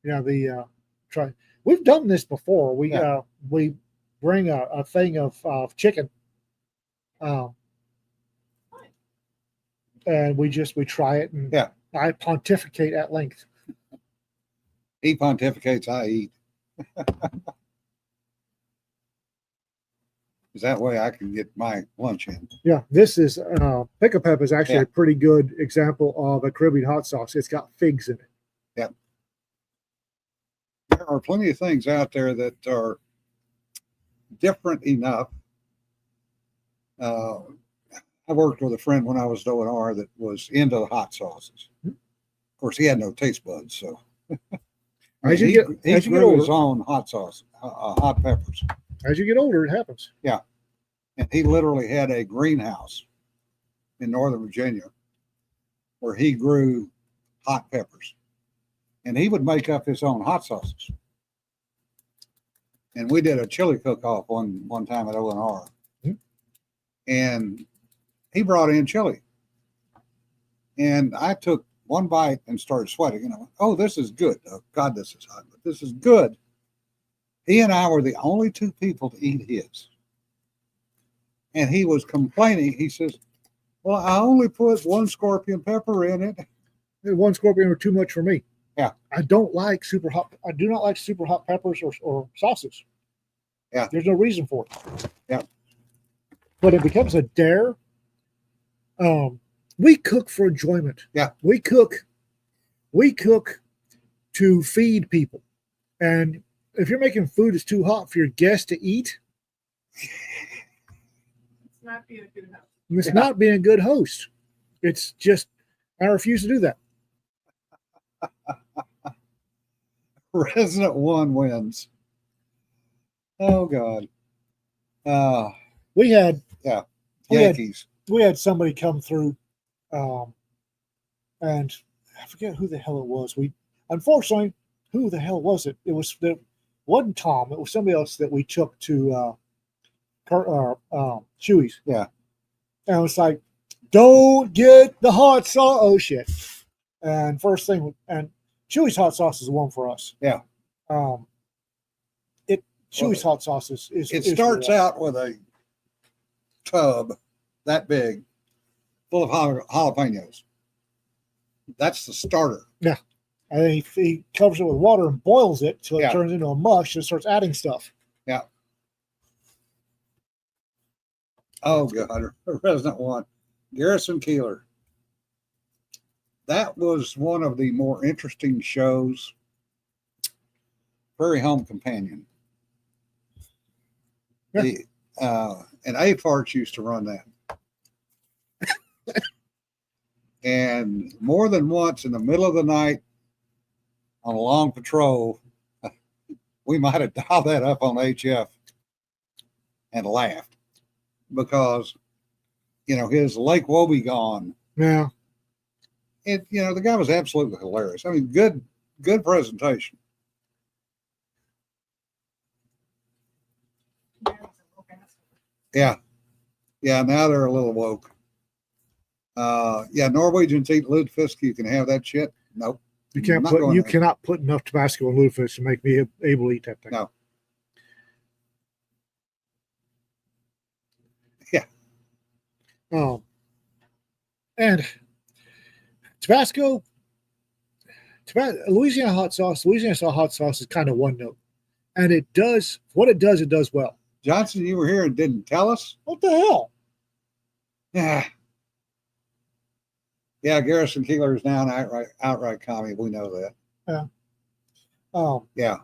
Yeah, try. We've done this before. We bring a thing of chicken, and we try it, and Yeah. I pontificate at length. He pontificates, I eat. Is that way I can get my lunch in? Yeah, this is pickle pepper is actually Yeah. a pretty good example of a Caribbean hot sauce. It's got figs in it. There are plenty of things out there that are different enough. I worked with a friend when I was at O&R that was into the hot sauces. Mhm. Of course, he had no taste buds, so As you he get grew his older, own hot sauce, hot peppers, as you get older, it happens. and he literally had a greenhouse in Northern Virginia where he grew hot peppers, and he would make up his own hot sauces. And we did a chili cook-off one time at O&R, Mhm. and he brought in chili, and I took one bite and started sweating, and I went, "Oh, this is good. Oh God, this is hot, but this is good." He and I were the only two people to eat his, and he was complaining. He says, "Well, I only put one scorpion pepper in it." One scorpion or too much for me. Yeah. I don't like super hot. I do not like super hot peppers or sauces. Yeah. There's no reason for it. Yeah. But it becomes a dare. We cook for enjoyment. Yeah. We cook to feed people. And if you're making food that's too hot for your guests to eat, It's not being a good house. it's Yeah. not being a good host. It's just, I refuse to do that. Resident one wins. Oh God. We had Yankees. we had somebody come through, and I forget who the hell it was. Unfortunately, who the hell was it? It wasn't Tom. It was somebody else that we took to Chewy's. Yeah. And it's like, don't get the hot sauce. Oh shit! And first thing, and Chewy's hot sauce is the one for us. Yeah. Chewy's hot sauce is It is starts for us. out with a tub that big full of jalapenos. That's the starter. And then he covers it with water and boils it till it Yeah. turns into a mush and starts adding stuff. Yeah. Oh, God. Resident One. Garrison Keeler. That was one of the more interesting shows. Prairie Home Companion. Yeah. And A-Parts used to run that. And more than once in the middle of the night on a long patrol, we might have dialed that up on HF and laughed because, his Lake Wobegon, Yeah. the guy was absolutely hilarious. I mean, good presentation. Yeah. Yeah, now they're a little woke. Norwegians eat lutefisk. You can have that shit. Nope. You can't Not put going you there. cannot put enough Tabasco in lutefisk to make me able to eat that thing. No. Yeah. And Tabasco, Louisiana hot sauce is kind of one note, and it does well. Johnson, you were here and didn't tell us? What the hell? Yeah. Yeah, Garrison Keeler is now an outright commie. We know that. Yeah.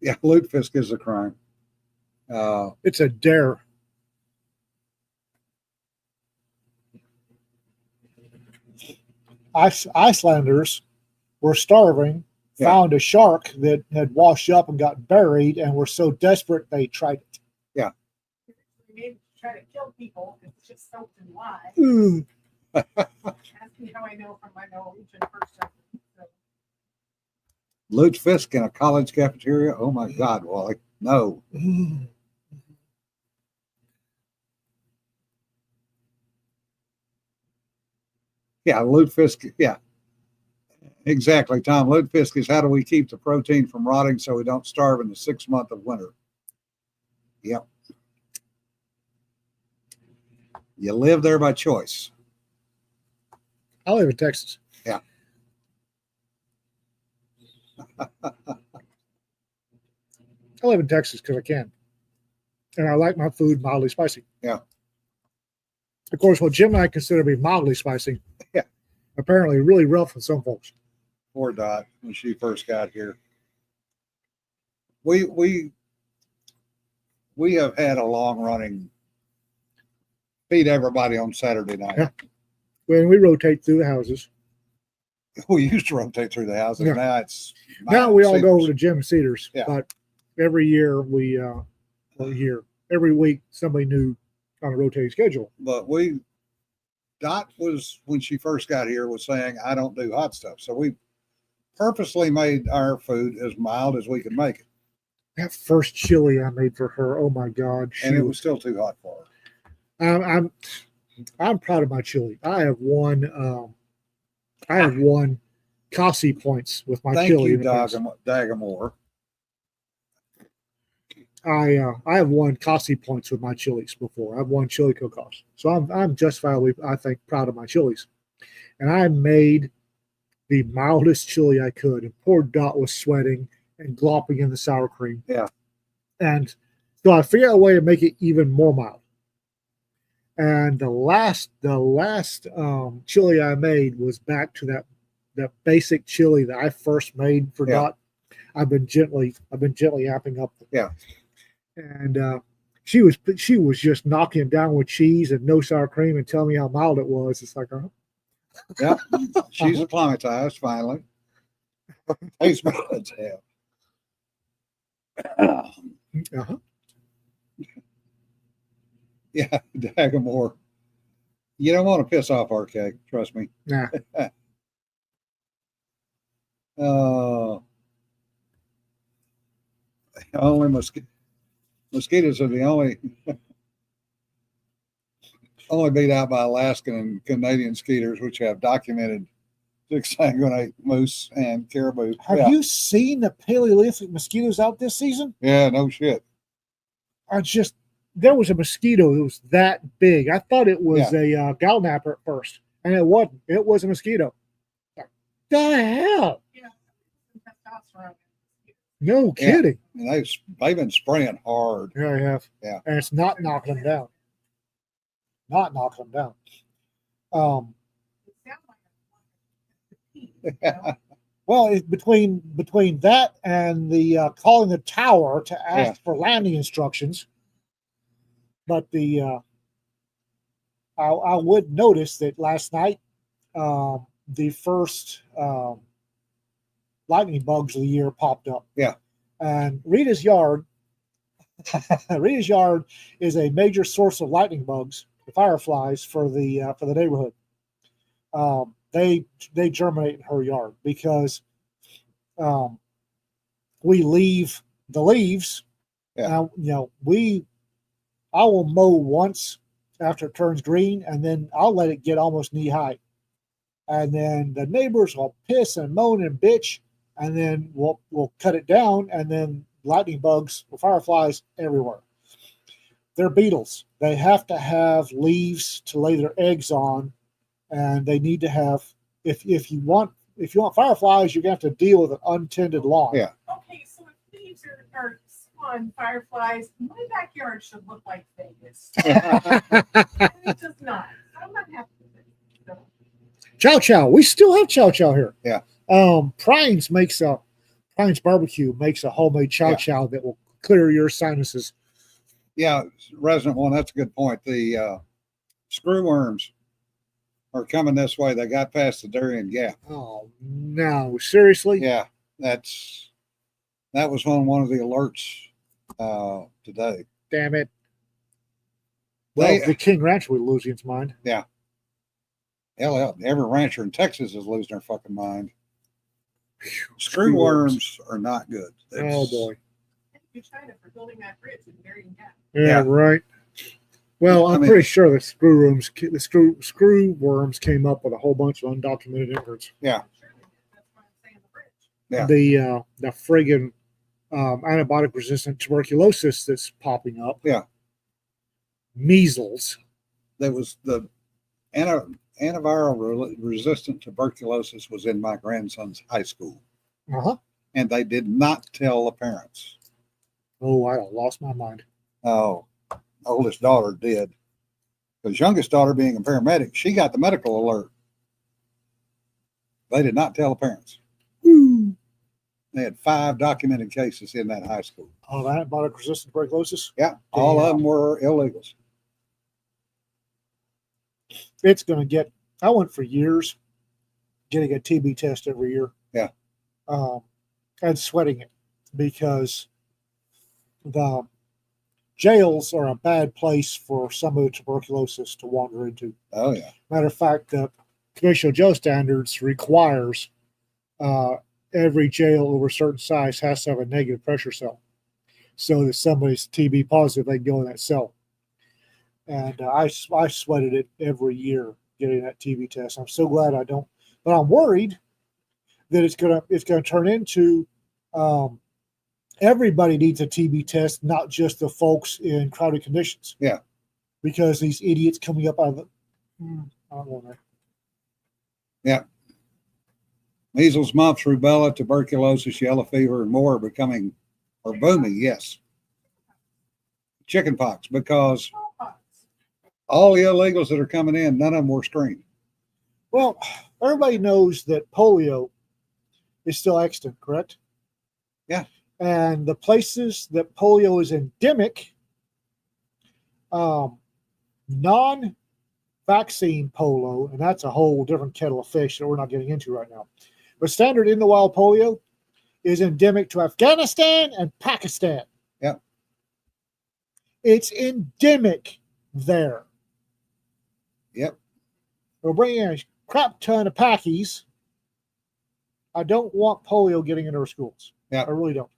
Yeah, lutefisk is a crime. It's a dare. Icelanders were starving, Yeah. found a shark that had washed up and got buried, and were so desperate they tried it. Maybe try to kill people. It's just soaked in lye. Ooh. Ask me how I know from my Norwegian person. So, lutefisk in a college cafeteria? Oh my God, Wally. No. Ooh. Yeah, lutefisk. Yeah. Exactly, Tom. Lutefisk is how do we keep the protein from rotting so we don't starve in the 6th month of winter? Yep. You live there by choice. I live in Texas. Yeah. I live in Texas because I can. And I like my food mildly spicy. Yeah. Of course, what Jim and I consider to be mildly spicy, Yeah. apparently really rough with some folks. Poor Dot when she first got here. We have had a long running feed everybody on Saturday night. Yeah. When we rotate through the houses. We used to rotate through the houses. Yeah. Now it's Now we all go Cedars. over to Jim and Cedars. Yeah. But every year every week somebody new on a rotating schedule. But Dot was when she first got here was saying I don't do hot stuff, so we purposely made our food as mild as we could make it, That first chili I made for her, oh my God. and it was still too hot for her. I'm proud of my chili. I have won Kasi points with my Thank chili. you, in the past. Dagamore. I have won Kasi points with my chilies before. I've won chili cook-offs, so I'm justifiably, I think, proud of my chilies. And I made the mildest chili I could, and poor Dot was sweating and glopping in the sour cream. Yeah. And so I figured out a way to make it even more mild. And the last chili I made was back to that basic chili that I first made for Yeah. Dot. I've been gently amping up. Yeah. And she was just knocking it down with cheese and no sour cream and telling me how mild it was. It's like, Yeah, she's acclimatized finally. Taste buds have. uh-huh. Yeah, Dagamore. You don't want to piss off our cake, trust me. Nah. Only Mosquitoes are the only beat out by Alaskan and Canadian skeeters, which have documented to exsanguinate moose and caribou. Have you seen the Paleolithic mosquitoes out this season? Yeah, no shit. There was a mosquito that was that big. I thought it was a gallnapper at first, and it wasn't. It was a mosquito. What the hell? Yeah. Testosterone. No kidding. And they've been spraying hard. Yeah, I have. Yeah. And it's not knocking them down. Not knocking them down. It sounds like a Well, between that and the calling the tower to ask for landing instructions, but I would notice that last night the first lightning bugs of the year popped up. Yeah, and Rita's yard is a major source of lightning bugs, the fireflies for the neighborhood. They germinate in her yard because we leave the leaves. Yeah. I will mow once after it turns green, and then I'll let it get almost knee high, and then the neighbors will piss and moan and bitch, and then we'll cut it down, and then lightning bugs or fireflies everywhere. They're beetles. They have to have leaves to lay their eggs on, and they need to have. If you want fireflies, you're gonna have to deal with an untended lawn. Yeah. Okay, so if leaves are spawn fireflies, my backyard should look like Vegas. And it does not. I'm not happy with it. So, Chow Chow. We still have Chow Chow here. Yeah. Prine's barbecue makes a homemade Chow Chow that will clear your sinuses. Yeah, resident one. That's a good point. The screwworms are coming this way. They got past the Darien Gap. Oh no! Seriously? Yeah, that was on one of the alerts today. Damn it! Well, the King Ranch would lose its mind. Yeah. Hell, every rancher in Texas is losing their fucking mind. Screwworms are not good. Oh boy! thank you, China, for building that bridge in Darien Gap. Yeah, right. Well, I'm pretty sure the screwworms came up with a whole bunch of undocumented immigrants. Yeah. Sure they did. That's why I'm saying the bridge. Yeah. The friggin' antibiotic resistant tuberculosis that's popping up. Yeah. Measles. That was the antiviral resistant tuberculosis was in my grandson's high school. And they did not tell the parents. Oh, I lost my mind. Oh, oldest daughter did. Because youngest daughter, being a paramedic, she got the medical alert. They did not tell the parents. They had 5 documented cases in that high school. Oh, antibiotic resistant tuberculosis? Yeah, all of them were illegals. It's going to get, I went for years getting a TB test every year. Yeah. And sweating it because the jails are a bad place for some of the tuberculosis to wander into. Oh, yeah. Matter of fact, the Commercial Jail Standards requires every jail over a certain size has to have a negative pressure cell. So that somebody's TB positive, they can go in that cell. And I sweated it every year getting that TB test. I'm so glad I don't, but I'm worried that it's gonna turn into everybody needs a TB test, not just the folks in crowded conditions. Yeah, because these idiots coming up out of the I don't know. Yeah, measles, mumps, rubella, tuberculosis, yellow fever, and more are booming. Yes, chickenpox, because all the illegals that are coming in, none of them were screened. Well, everybody knows that polio is still extant, correct? Yeah. And the places that polio is endemic, non-vaccine polio, and that's a whole different kettle of fish that we're not getting into right now. But standard in the wild polio is endemic to Afghanistan and Pakistan. Yeah. It's endemic there. Yep. We're bringing a crap ton of Pakis. I don't want polio getting into our schools. Yeah. I really don't.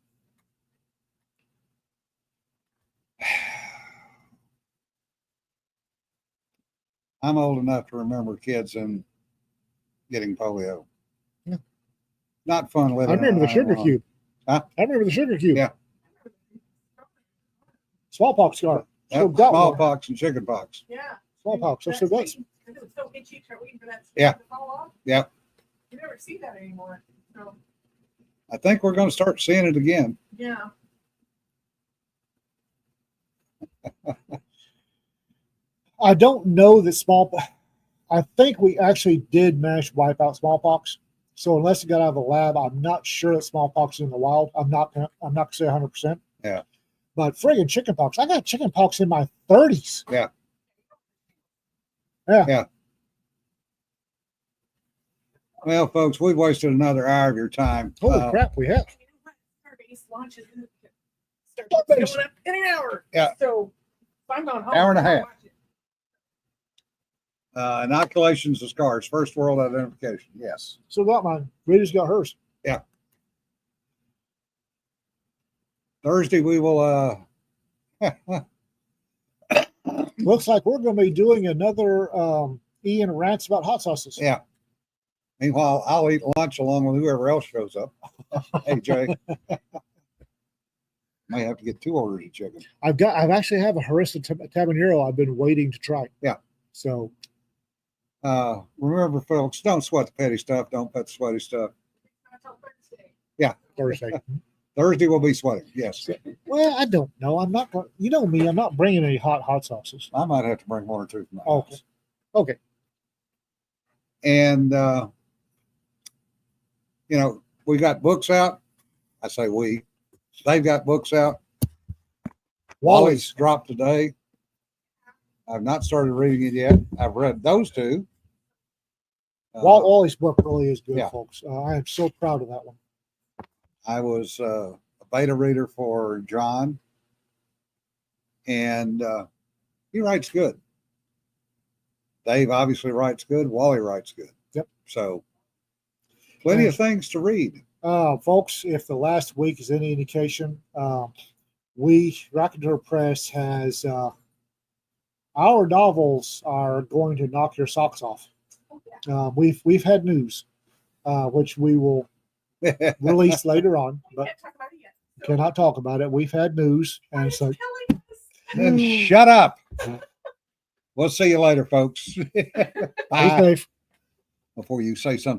I'm old enough to remember kids and getting polio. Yeah. Not fun living. I remember the in sugar Iowa. cube. Huh? I remember the sugar cube. Yeah. Smallpox scar. Yep, Still got one. smallpox and chickenpox. Yeah. Smallpox. I still got. Because it was so itchy, start waiting for that Yeah. to fall off. Yep. You never see that anymore. So I think we're going to start seeing it again. yeah. I don't know that I think we actually did manage to wipe out smallpox. So unless it got out of the lab, I'm not sure that smallpox is in the wild. I'm not gonna say 100%. Yeah. But friggin' chickenpox. I got chickenpox in my 30s. Yeah. Yeah. Yeah. Well, folks, we've wasted another hour of your time. Holy crap, we have. You know what? Starbase launches Starbase. going up in an hour. Yeah. So if I'm going home. Hour and a I'll half. watch it. Inoculations of scars, first world identification. Yes. Still got mine. Rita's got hers. Thursday we will. Looks like we're going to be doing another Ian rants about hot sauces. Yeah. Meanwhile, I'll eat lunch along with whoever else shows up. Hey, Jay. May have to get 2 orders of chicken. I've actually have a harissa tabanero I've been waiting to try. Yeah. So Remember, folks, don't sweat the petty stuff. Don't put the sweaty stuff. Until Thursday. Thursday. Thursday we'll be sweating. Yes. Well, I don't know. I'm not. You know me. I'm not bringing any hot sauces. I might have to bring 1 or 2 from my Okay. house. Okay. And, we got books out. I say we. They've got books out. Wally's dropped today. I've not started reading it yet. I've read those 2. Wally's book really is good, Yeah. folks. I am so proud of that one. I was a beta reader for John, and he writes good. Dave obviously writes good. Wally writes good. Yep. So plenty of things to read. Folks, if the last week is any indication, Raconteur Press has our novels are going to knock your socks off. We've had news, which we will release later on, but Can't talk about it yet. So cannot talk about it. We've had news, why and are so you telling us? Then shut up. We'll see you later, folks. be Bye. safe. Before you say something.